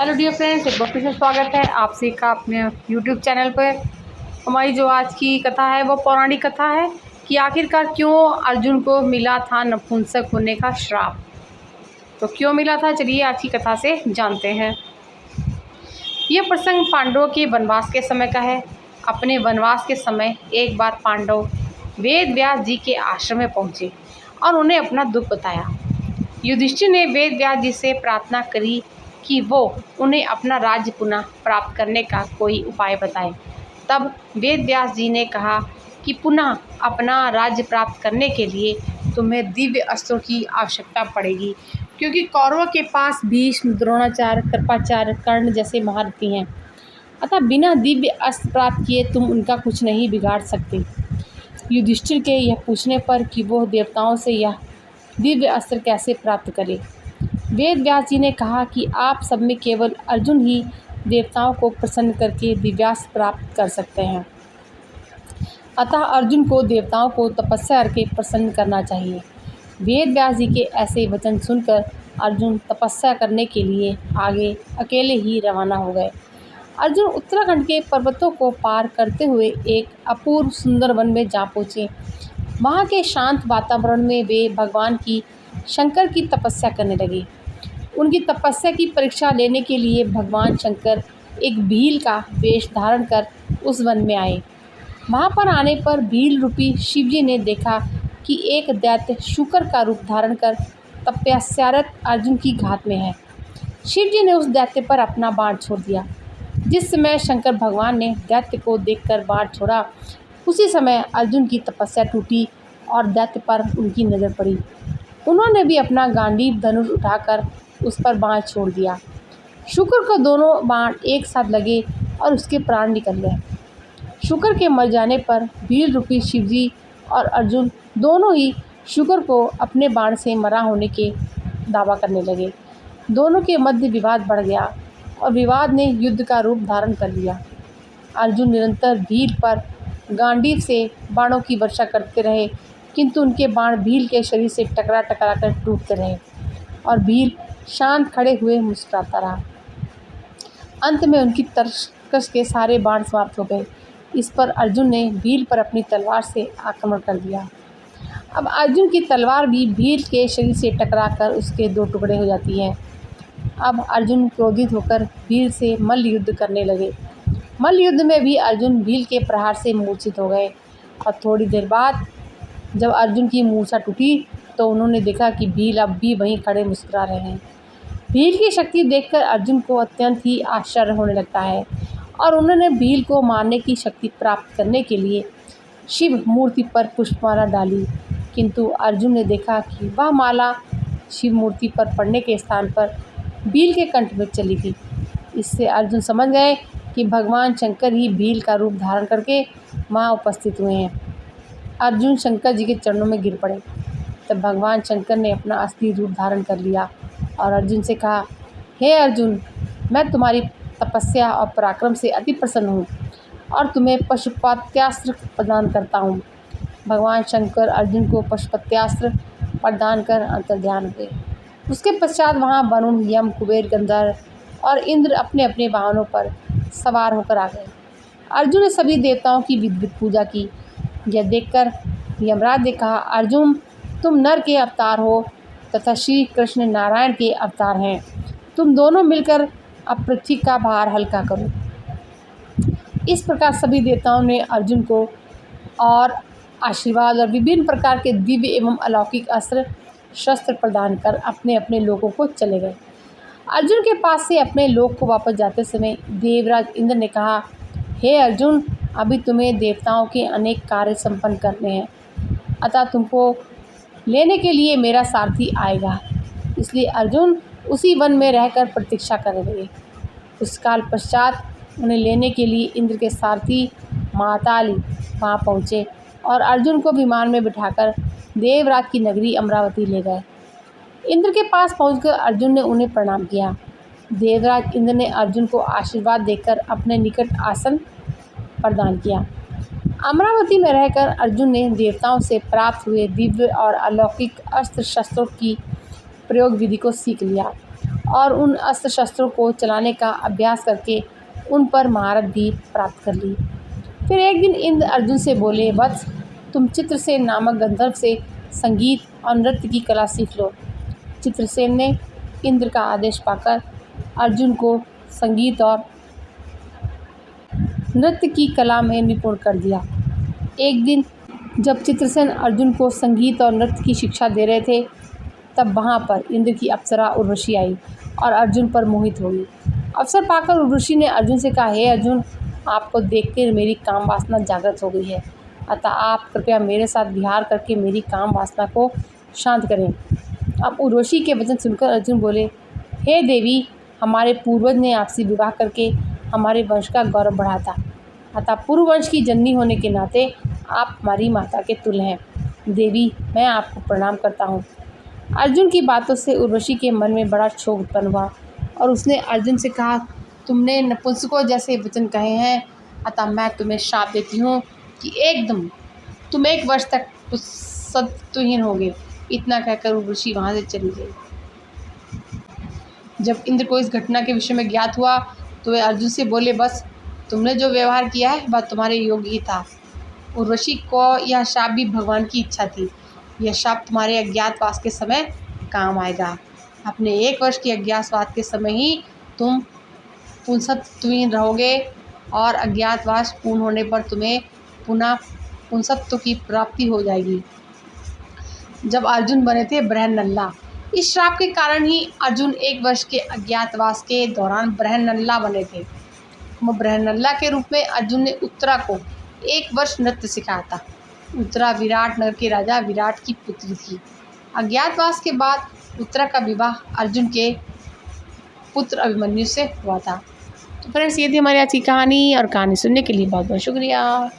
Hello dear friends, एक बार फिर से स्वागत है आप सभी का अपने यूट्यूब चैनल पर। हमारी जो आज की कथा है वो पौराणिक कथा है कि आखिरकार क्यों अर्जुन को मिला था नपुंसक होने का श्राप। तो क्यों मिला था, चलिए आज की कथा से जानते हैं। यह प्रसंग पांडवों के वनवास के समय का है। अपने वनवास के समय एक बार पांडव वेद व्यास जी के आश्रम में पहुँचे और उन्हें अपना दुख बताया। युधिष्ठिर ने वेद व्यास जी से प्रार्थना करी कि वो उन्हें अपना राज्य पुनः प्राप्त करने का कोई उपाय बताएं। तब वेद व्यास जी ने कहा कि पुनः अपना राज्य प्राप्त करने के लिए तुम्हें दिव्य अस्त्रों की आवश्यकता पड़ेगी, क्योंकि कौरवों के पास भीष्म, द्रोणाचार्य, कृपाचार्य, कर्ण जैसे महारथी हैं। अतः बिना दिव्य अस्त्र प्राप्त किए तुम उनका कुछ नहीं बिगाड़ सकते। युधिष्ठिर के यह पूछने पर कि वो देवताओं से यह दिव्य अस्त्र कैसे प्राप्त करें, वेद व्यास जी ने कहा कि आप सब में केवल अर्जुन ही देवताओं को प्रसन्न करके दिव्यास्त्र प्राप्त कर सकते हैं। अतः अर्जुन को देवताओं को तपस्या करके प्रसन्न करना चाहिए। वेद व्यास जी के ऐसे वचन सुनकर अर्जुन तपस्या करने के लिए आगे अकेले ही रवाना हो गए। अर्जुन उत्तराखंड के पर्वतों को पार करते हुए एक अपूर्व सुंदर वन में जा पहुँचे। वहाँ के शांत वातावरण में वे भगवान की शंकर की तपस्या करने लगे। उनकी तपस्या की परीक्षा लेने के लिए भगवान शंकर एक भील का वेश धारण कर उस वन में आए। वहाँ पर आने पर भील रूपी शिवजी ने देखा कि एक दैत्य शूकर का रूप धारण कर तपस्यारत अर्जुन की घात में है। शिवजी ने उस दैत्य पर अपना बाण छोड़ दिया। जिस समय शंकर भगवान ने दैत्य को देखकर बाण छोड़ा, उसी समय अर्जुन की तपस्या टूटी और दैत्य पर उनकी नज़र पड़ी। उन्होंने भी अपना गांडीव धनुष उठाकर उस पर बाण छोड़ दिया। शुक्र को दोनों बाण एक साथ लगे और उसके प्राण निकल गए। शुक्र के मर जाने पर भील रूपी शिवजी और अर्जुन दोनों ही शुक्र को अपने बाण से मरा होने के दावा करने लगे। दोनों के मध्य विवाद बढ़ गया और विवाद ने युद्ध का रूप धारण कर लिया। अर्जुन निरंतर भील पर गांडीव से बाणों की वर्षा करते रहे, किंतु उनके बाण भील के शरीर से टकरा टकरा कर टूटते रहे और भील शांत खड़े हुए मुस्कुराता रहा। अंत में उनकी तरकश के सारे बाण समाप्त हो गए। इस पर अर्जुन ने भील पर अपनी तलवार से आक्रमण कर दिया। अब अर्जुन की तलवार भी भील के शरीर से टकराकर उसके दो टुकड़े हो जाती है। अब अर्जुन क्रोधित होकर भील से मल्ल युद्ध करने लगे। मल्ल युद्ध में भी अर्जुन भील के प्रहार से मूर्छित हो गए और थोड़ी देर बाद जब अर्जुन की मूर्छा टूटी तो उन्होंने देखा कि भील अब भी वहीं खड़े मुस्कुरा रहे हैं। भील की शक्ति देखकर अर्जुन को अत्यंत ही आश्चर्य होने लगता है और उन्होंने भील को मारने की शक्ति प्राप्त करने के लिए शिव मूर्ति पर पुष्पमाला डाली, किंतु अर्जुन ने देखा कि वह माला शिव मूर्ति पर पड़ने के स्थान पर भील के कंठ में चली गई। इससे अर्जुन समझ गए कि भगवान शंकर ही भील का रूप धारण करके वहाँ उपस्थित हुए हैं। अर्जुन शंकर जी के चरणों में गिर पड़े। तब भगवान शंकर ने अपना असली रूप धारण कर लिया और अर्जुन से कहा, हे अर्जुन, मैं तुम्हारी तपस्या और पराक्रम से अति प्रसन्न हूँ और तुम्हें पशुपत्यास्त्र प्रदान करता हूँ। भगवान शंकर अर्जुन को पशुपत्यास्त्र प्रदान कर अंतर्ध्यान हुए। उसके पश्चात वहाँ वरुण, यम, कुबेर, गंधर्व और इंद्र अपने अपने वाहनों पर सवार होकर आ गए। अर्जुन ने सभी देवताओं की विधिवत पूजा की। यह देखकर यमराज ने कहा, अर्जुन, तुम नर के अवतार हो तथा श्री कृष्ण नारायण के अवतार हैं। तुम दोनों मिलकर अब पृथ्वी का भार हल्का करो। इस प्रकार सभी देवताओं ने अर्जुन को और आशीर्वाद और विभिन्न प्रकार के दिव्य एवं अलौकिक अस्त्र शस्त्र प्रदान कर अपने अपने लोकों को चले गए। अर्जुन के पास से अपने लोक को वापस जाते समय देवराज इंद्र ने कहा, हे अर्जुन, अभी तुम्हें देवताओं के अनेक कार्य संपन्न करने हैं, अतः तुमको लेने के लिए मेरा सारथी आएगा। इसलिए अर्जुन उसी वन में रहकर प्रतीक्षा करने लगे। कुछ काल पश्चात उन्हें लेने के लिए इंद्र के सारथी महाताली वहाँ पहुँचे और अर्जुन को विमान में बिठाकर देवराज की नगरी अमरावती ले गए। इंद्र के पास पहुंचकर अर्जुन ने उन्हें प्रणाम किया। देवराज इंद्र ने अर्जुन को आशीर्वाद देकर अपने निकट आसन प्रदान किया। अमरावती में रहकर अर्जुन ने देवताओं से प्राप्त हुए दिव्य और अलौकिक अस्त्र शस्त्रों की प्रयोग विधि को सीख लिया और उन अस्त्र शस्त्रों को चलाने का अभ्यास करके उन पर महारत भी प्राप्त कर ली। फिर एक दिन इंद्र अर्जुन से बोले, वत्स, तुम चित्रसेन नामक गंधर्व से संगीत और नृत्य की कला सीख लो। चित्रसेन ने इंद्र का आदेश पाकर अर्जुन को संगीत और नृत्य की कला में निपुण कर दिया। एक दिन जब चित्रसेन अर्जुन को संगीत और नृत्य की शिक्षा दे रहे थे, तब वहाँ पर इंद्र की अप्सरा उर्वशी आई और अर्जुन पर मोहित हो गई। अवसर पाकर उर्वशी ने अर्जुन से कहा, हे अर्जुन, आपको देखकर मेरी काम वासना जागृत हो गई है, अतः आप कृपया मेरे साथ विहार करके मेरी काम वासना को शांत करें। अब उर्वशी के वचन सुनकर अर्जुन बोले, हे देवी, हमारे पूर्वज ने आपसे विवाह करके हमारे वंश का गौरव बढ़ाया था, अतः पूर्व वंश की जननी होने के नाते आप हमारी माता के तुल्य हैं। देवी, मैं आपको प्रणाम करता हूँ। अर्जुन की बातों से उर्वशी के मन में बड़ा क्षोभ उत्पन्न हुआ और उसने अर्जुन से कहा, तुमने नपुंसकों जैसे वचन कहे हैं, अतः मैं तुम्हें श्राप देती हूँ कि एकदम तुम 1 वर्ष तक सत्वहीन होगे। इतना कहकर उर्वशी वहाँ से चली गई। जब इंद्र को इस घटना के विषय में ज्ञात हुआ तो वे अर्जुन से बोले, बस तुमने जो व्यवहार किया है वह तुम्हारे योग्य ही था। उर्वशी को यह शाप भी भगवान की इच्छा थी। यह शाप तुम्हारे अज्ञातवास के समय काम आएगा। अपने 1 वर्ष की अज्ञातवास के समय ही तुम पुंसत्वहीन रहोगे और अज्ञातवास पूर्ण होने पर तुम्हें पुनः पुंसत्व की प्राप्ति हो जाएगी। जब अर्जुन बने थे बृहन्नल्ला, इस श्राप के कारण ही अर्जुन 1 वर्ष के अज्ञातवास के दौरान बृहन्नल्ला बने थे। बृहन्नल्ला के रूप में अर्जुन ने उत्तरा को 1 वर्ष नृत्य सिखाया था। उत्तरा विराट नगर के राजा विराट की पुत्री थी। अज्ञातवास के बाद उत्तरा का विवाह अर्जुन के पुत्र अभिमन्यु से हुआ था। तो फ्रेंड्स, ये थी हमारी आज की कहानी और कहानी सुनने के लिए बहुत बहुत शुक्रिया।